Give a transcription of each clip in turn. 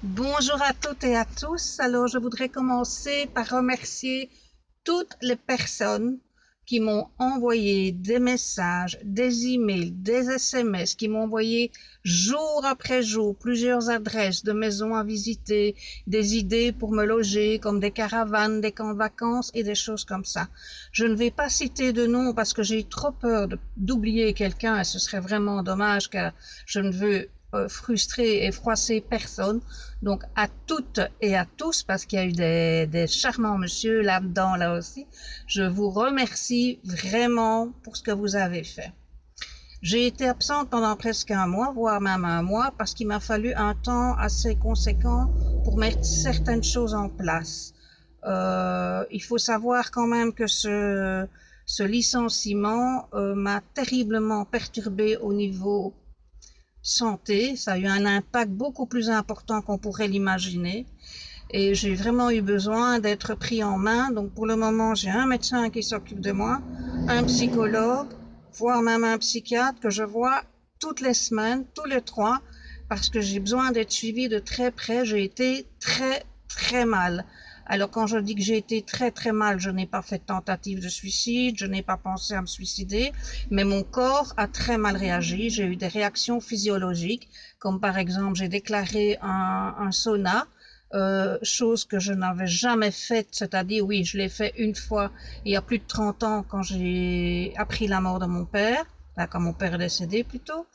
Bonjour à toutes et à tous. Alors, je voudrais commencer par remercier toutes les personnes qui m'ont envoyé des messages, des emails, des SMS, qui m'ont envoyé jour après jour plusieurs adresses de maisons à visiter, des idées pour me loger, comme des caravanes, des camps de vacances et des choses comme ça. Je ne vais pas citer de noms parce que j'ai trop peur d'oublier quelqu'un et ce serait vraiment dommage car je ne veux frustrer et froisser personne. Donc à toutes et à tous, parce qu'il y a eu des charmants monsieur là-dedans là aussi, je vous remercie vraiment pour ce que vous avez fait. J'ai été absente pendant presque un mois, voire même un mois, parce qu'il m'a fallu un temps assez conséquent pour mettre certaines choses en place. Il faut savoir quand même que ce licenciement m'a terriblement perturbé au niveau santé. Ça a eu un impact beaucoup plus important qu'on pourrait l'imaginer. Et j'ai vraiment eu besoin d'être pris en main. Donc pour le moment, j'ai un médecin qui s'occupe de moi, un psychologue, voire même un psychiatre que je vois toutes les semaines, tous les 3, parce que j'ai besoin d'être suivie de très près. J'ai été très mal. Alors quand je dis que j'ai été très mal, je n'ai pas fait de tentative de suicide, je n'ai pas pensé à me suicider, mais mon corps a très mal réagi. J'ai eu des réactions physiologiques, comme par exemple j'ai déclaré un sauna, chose que je n'avais jamais faite, c'est-à-dire oui, je l'ai fait une fois il y a plus de 30 ans quand j'ai appris la mort de mon père, quand mon père est décédé plutôt.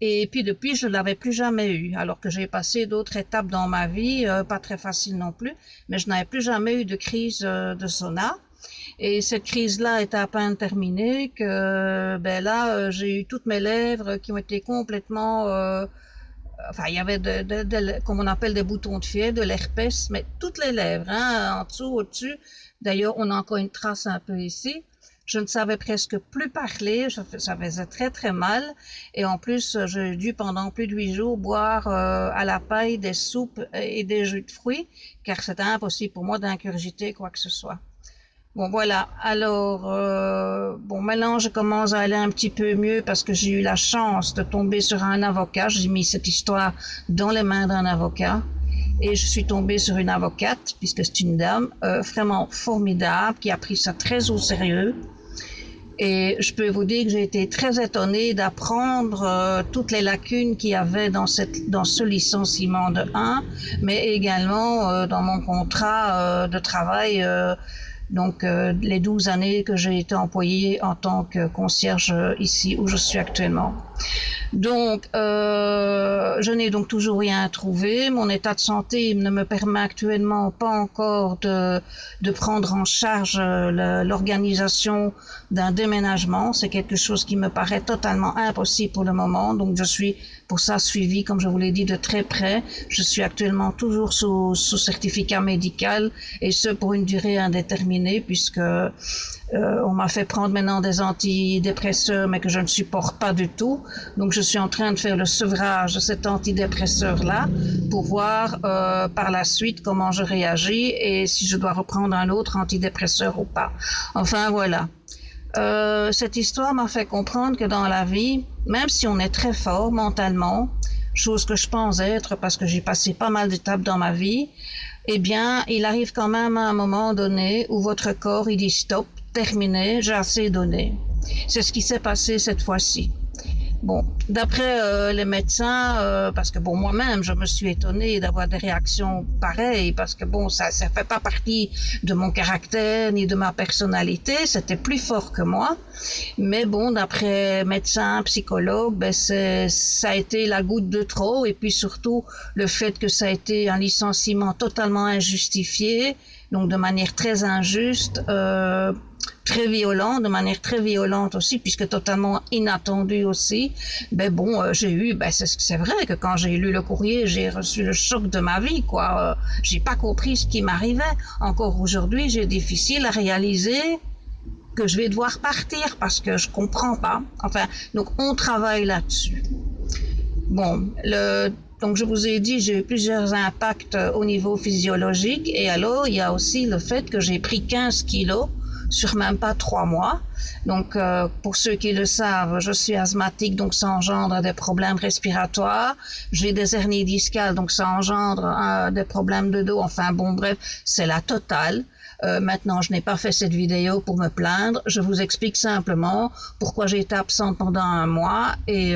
Et puis depuis, je ne l'avais plus jamais eu, alors que j'ai passé d'autres étapes dans ma vie, pas très faciles non plus, mais je n'avais plus jamais eu de crise de sauna. Et cette crise-là est à peine terminée que ben là, j'ai eu toutes mes lèvres qui ont été complètement... enfin, il y avait comme on appelle des boutons de fièvre, de l'herpès, mais toutes les lèvres, hein, en dessous, au-dessus. D'ailleurs, on a encore une trace un peu ici. Je ne savais presque plus parler, ça faisait très mal. Et en plus, j'ai dû pendant plus de 8 jours boire à la paille des soupes et des jus de fruits, car c'était impossible pour moi d'ingurgiter quoi que ce soit. Bon voilà, alors bon maintenant je commence à aller un petit peu mieux parce que j'ai eu la chance de tomber sur un avocat. J'ai mis cette histoire dans les mains d'un avocat et je suis tombée sur une avocate puisque c'est une dame vraiment formidable qui a pris ça très au sérieux. Et je peux vous dire que j'ai été très étonnée d'apprendre toutes les lacunes qu'il y avait dans ce licenciement de 1, mais également dans mon contrat de travail. Donc les 12 années que j'ai été employée en tant que concierge ici où je suis actuellement. Donc, je n'ai donc toujours rien trouvé. Mon état de santé ne me permet actuellement pas encore de prendre en charge l'organisation d'un déménagement. C'est quelque chose qui me paraît totalement impossible pour le moment. Donc, je suis pour ça suivie, comme je vous l'ai dit, de très près. Je suis actuellement toujours sous certificat médical et ce pour une durée indéterminée puisque on m'a fait prendre maintenant des antidépresseurs mais que je ne supporte pas du tout. Donc je suis en train de faire le sevrage de cet antidépresseur-là pour voir par la suite comment je réagis et si je dois reprendre un autre antidépresseur ou pas. Enfin voilà. Cette histoire m'a fait comprendre que dans la vie, même si on est très fort mentalement, chose que je pense être parce que j'ai passé pas mal d'étapes dans ma vie, eh bien, il arrive quand même à un moment donné où votre corps, il dit stop, terminé, j'ai assez donné. C'est ce qui s'est passé cette fois-ci. Bon, d'après les médecins, parce que bon, moi-même, je me suis étonnée d'avoir des réactions pareilles, parce que bon, ça fait pas partie de mon caractère ni de ma personnalité, c'était plus fort que moi. Mais bon, d'après médecins, psychologues, ben ça a été la goutte de trop, et puis surtout le fait que ça a été un licenciement totalement injustifié, donc de manière très injuste. Très violent, de manière très violente aussi, puisque totalement inattendue aussi. Ben bon, j'ai eu, ben c'est vrai que quand j'ai lu le courrier, j'ai reçu le choc de ma vie, quoi. J'ai pas compris ce qui m'arrivait. Encore aujourd'hui, j'ai difficile à réaliser que je vais devoir partir parce que je comprends pas. Enfin, donc on travaille là-dessus. Bon, donc je vous ai dit, j'ai eu plusieurs impacts au niveau physiologique et alors il y a aussi le fait que j'ai pris 15 kilos sur même pas 3 mois. Donc, pour ceux qui le savent, je suis asthmatique, donc ça engendre des problèmes respiratoires. J'ai des hernies discales, donc ça engendre des problèmes de dos. Enfin bon, bref, c'est la totale. Maintenant, je n'ai pas fait cette vidéo pour me plaindre. Je vous explique simplement pourquoi j'ai été absente pendant un mois et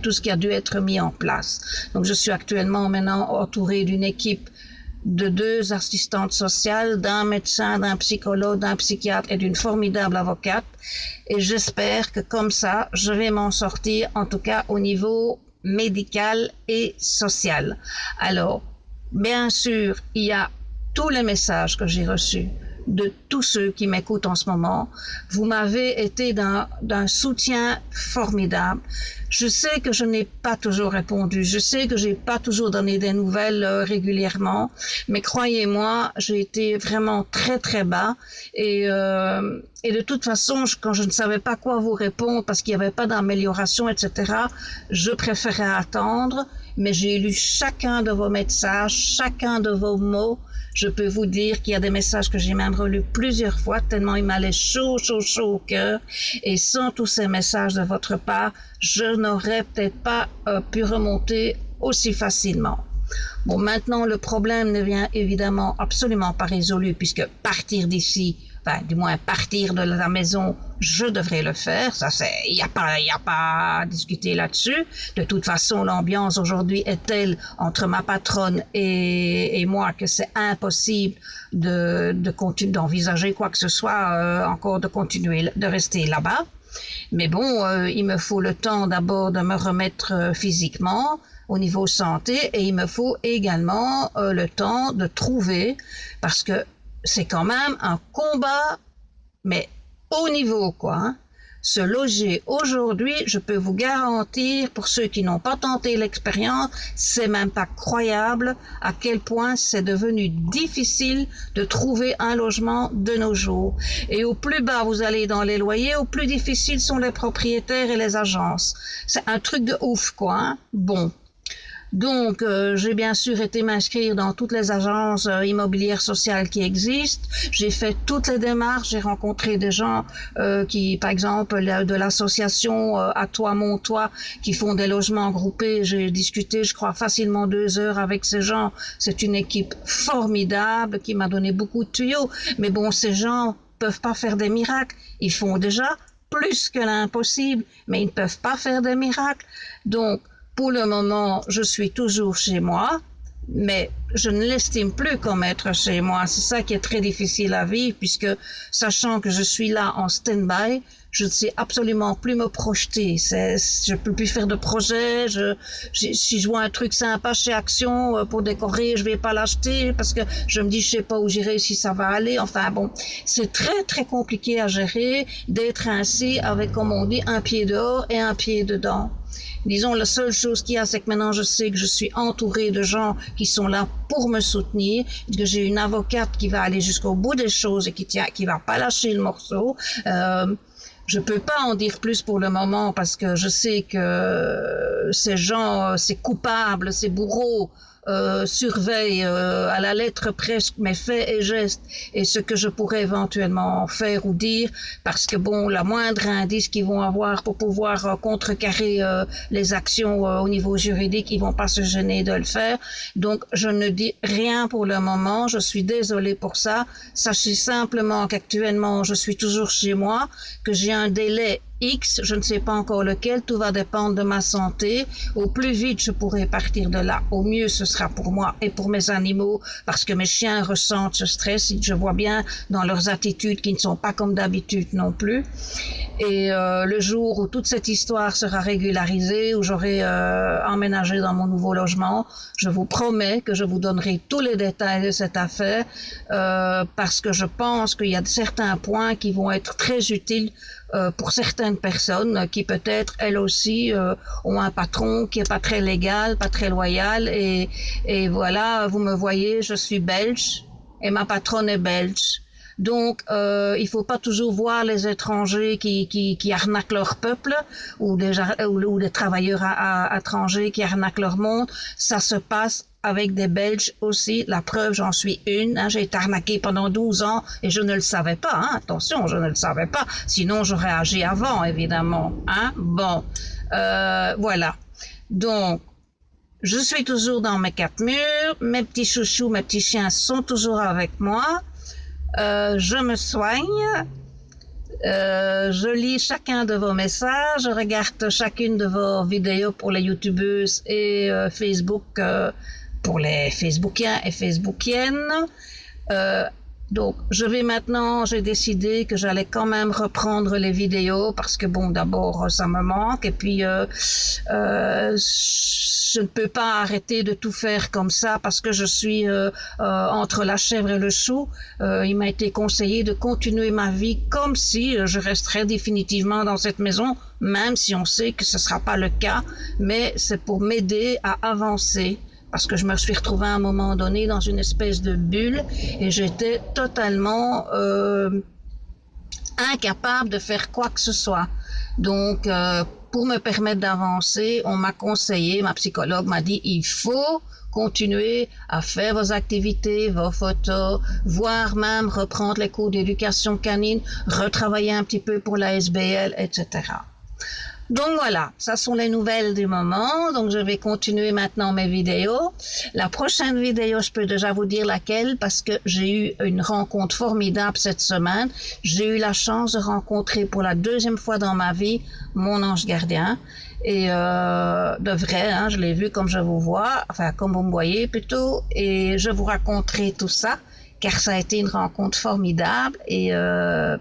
tout ce qui a dû être mis en place. Donc, je suis actuellement maintenant entourée d'une équipe de 2 assistantes sociales, d'un médecin, d'un psychologue, d'un psychiatre et d'une formidable avocate. Et j'espère que comme ça, je vais m'en sortir, en tout cas au niveau médical et social. Alors, bien sûr, il y a tous les messages que j'ai reçus de tous ceux qui m'écoutent en ce moment. Vous m'avez été d'un soutien formidable. Je sais que je n'ai pas toujours répondu, je sais que j'ai pas toujours donné des nouvelles régulièrement, mais croyez-moi, j'ai été vraiment très très bas et de toute façon, quand je ne savais pas quoi vous répondre parce qu'il n'y avait pas d'amélioration, etc., je préférais attendre, mais j'ai lu chacun de vos messages, chacun de vos mots. Je peux vous dire qu'il y a des messages que j'ai même relus plusieurs fois, tellement il m'allait chaud au cœur. Et sans tous ces messages de votre part, je n'aurais peut-être pas pu remonter aussi facilement. Bon, maintenant, le problème ne vient évidemment absolument pas résolu, puisque partir d'ici, enfin, du moins partir de la maison, je devrais le faire. Ça, il n'y a pas à discuter là-dessus. De toute façon, l'ambiance aujourd'hui est telle entre ma patronne et moi que c'est impossible d'envisager quoi que ce soit, encore de continuer, de rester là-bas. Mais bon, il me faut le temps d'abord de me remettre physiquement au niveau santé et il me faut également le temps de trouver, parce que c'est quand même un combat, mais haut niveau, quoi. Hein. Se loger aujourd'hui, je peux vous garantir, pour ceux qui n'ont pas tenté l'expérience, c'est même pas croyable à quel point c'est devenu difficile de trouver un logement de nos jours. Et au plus bas vous allez dans les loyers, au plus difficiles sont les propriétaires et les agences. C'est un truc de ouf, quoi. Hein. Bon. Donc, j'ai bien sûr été m'inscrire dans toutes les agences immobilières sociales qui existent. J'ai fait toutes les démarches. J'ai rencontré des gens qui, par exemple, de l'association À Toi, Mon Toit, qui font des logements groupés. J'ai discuté, je crois, facilement 2 heures avec ces gens. C'est une équipe formidable qui m'a donné beaucoup de tuyaux. Mais bon, ces gens peuvent pas faire des miracles. Ils font déjà plus que l'impossible, mais ils ne peuvent pas faire des miracles. Donc, pour le moment, je suis toujours chez moi, mais je ne l'estime plus comme être chez moi. C'est ça qui est très difficile à vivre, puisque sachant que je suis là en stand-by, je ne sais absolument plus me projeter. Je ne peux plus faire de projet. Si je vois un truc sympa chez Action pour décorer, je ne vais pas l'acheter parce que je me dis, je ne sais pas où j'irai, si ça va aller. Enfin bon, c'est très très compliqué à gérer d'être ainsi avec, comme on dit, un pied dehors et un pied dedans. Disons, la seule chose qu'il y a, c'est que maintenant je sais que je suis entourée de gens qui sont là pour me soutenir, que j'ai une avocate qui va aller jusqu'au bout des choses et qui va pas lâcher le morceau. Je peux pas en dire plus pour le moment parce que je sais que ces gens, ces coupables, ces bourreaux, surveille à la lettre presque mes faits et gestes et ce que je pourrais éventuellement faire ou dire, parce que bon, la moindre indice qu'ils vont avoir pour pouvoir contrecarrer les actions au niveau juridique, ils vont pas se gêner de le faire. Donc je ne dis rien pour le moment, je suis désolée pour ça. Sachez simplement qu'actuellement je suis toujours chez moi, que j'ai un délai X, je ne sais pas encore lequel, tout va dépendre de ma santé. Au plus vite je pourrai partir de là, au mieux ce sera pour moi et pour mes animaux, parce que mes chiens ressentent ce stress, je vois bien dans leurs attitudes qui ne sont pas comme d'habitude non plus. Et le jour où toute cette histoire sera régularisée, où j'aurai emménagé dans mon nouveau logement, je vous promets que je vous donnerai tous les détails de cette affaire, parce que je pense qu'il y a certains points qui vont être très utiles pour certaines personnes qui peut-être elles aussi ont un patron qui est pas très légal, pas très loyal, et voilà, vous me voyez, je suis belge et ma patronne est belge. Donc, il faut pas toujours voir les étrangers qui arnaquent leur peuple ou des travailleurs étrangers qui arnaquent leur monde. Ça se passe avec des Belges aussi. La preuve, j'en suis une. Hein, j'ai été arnaquée pendant 12 ans et je ne le savais pas. Hein, attention, je ne le savais pas. Sinon, j'aurais agi avant, évidemment. Hein, bon, voilà. Donc, je suis toujours dans mes quatre murs. Mes petits chouchous, mes petits chiens sont toujours avec moi. Je me soigne, je lis chacun de vos messages, je regarde chacune de vos vidéos pour les youtubeuses et Facebook pour les Facebookiens et Facebookiennes. Donc, j'ai décidé que j'allais quand même reprendre les vidéos parce que bon, d'abord, ça me manque et puis je ne peux pas arrêter de tout faire comme ça parce que je suis entre la chèvre et le chou. Il m'a été conseillé de continuer ma vie comme si je resterais définitivement dans cette maison, même si on sait que ce ne sera pas le cas, mais c'est pour m'aider à avancer. Parce que je me suis retrouvée à un moment donné dans une espèce de bulle et j'étais totalement incapable de faire quoi que ce soit. Donc, pour me permettre d'avancer, on m'a conseillé, ma psychologue m'a dit, il faut continuer à faire vos activités, vos photos, voire même reprendre les cours d'éducation canine, retravailler un petit peu pour la SBL, etc. Donc voilà, ça sont les nouvelles du moment. Donc je vais continuer maintenant mes vidéos. La prochaine vidéo, je peux déjà vous dire laquelle parce que j'ai eu une rencontre formidable cette semaine. J'ai eu la chance de rencontrer pour la deuxième fois dans ma vie mon ange gardien. Et de vrai, hein, je l'ai vu comme je vous vois, enfin comme vous me voyez plutôt. Et je vous raconterai tout ça car ça a été une rencontre formidable. Et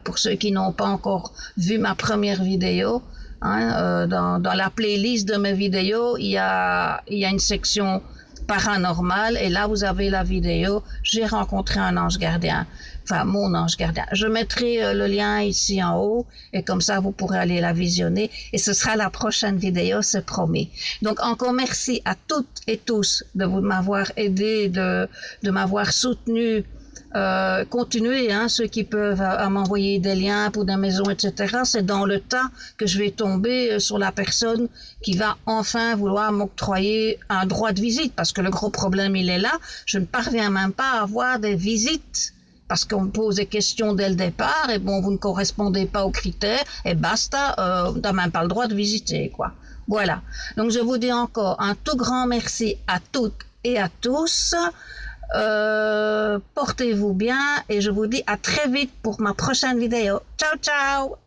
pour ceux qui n'ont pas encore vu ma première vidéo, hein, dans la playlist de mes vidéos, il y a une section paranormale et là vous avez la vidéo j'ai rencontré un ange gardien, enfin mon ange gardien. Je mettrai le lien ici en haut et comme ça vous pourrez aller la visionner et ce sera la prochaine vidéo, c'est promis. Donc encore merci à toutes et tous de m'avoir aidé, de m'avoir soutenu. Continuez, hein, ceux qui peuvent à m'envoyer des liens pour des maisons, etc. C'est dans le tas que je vais tomber sur la personne qui va enfin vouloir m'octroyer un droit de visite, parce que le gros problème, il est là. Je ne parviens même pas à avoir des visites, parce qu'on me pose des questions dès le départ, et bon, vous ne correspondez pas aux critères, et basta, on n'a même pas le droit de visiter, quoi. Voilà. Donc, je vous dis encore un tout grand merci à toutes et à tous. Portez-vous bien et je vous dis à très vite pour ma prochaine vidéo. Ciao, ciao!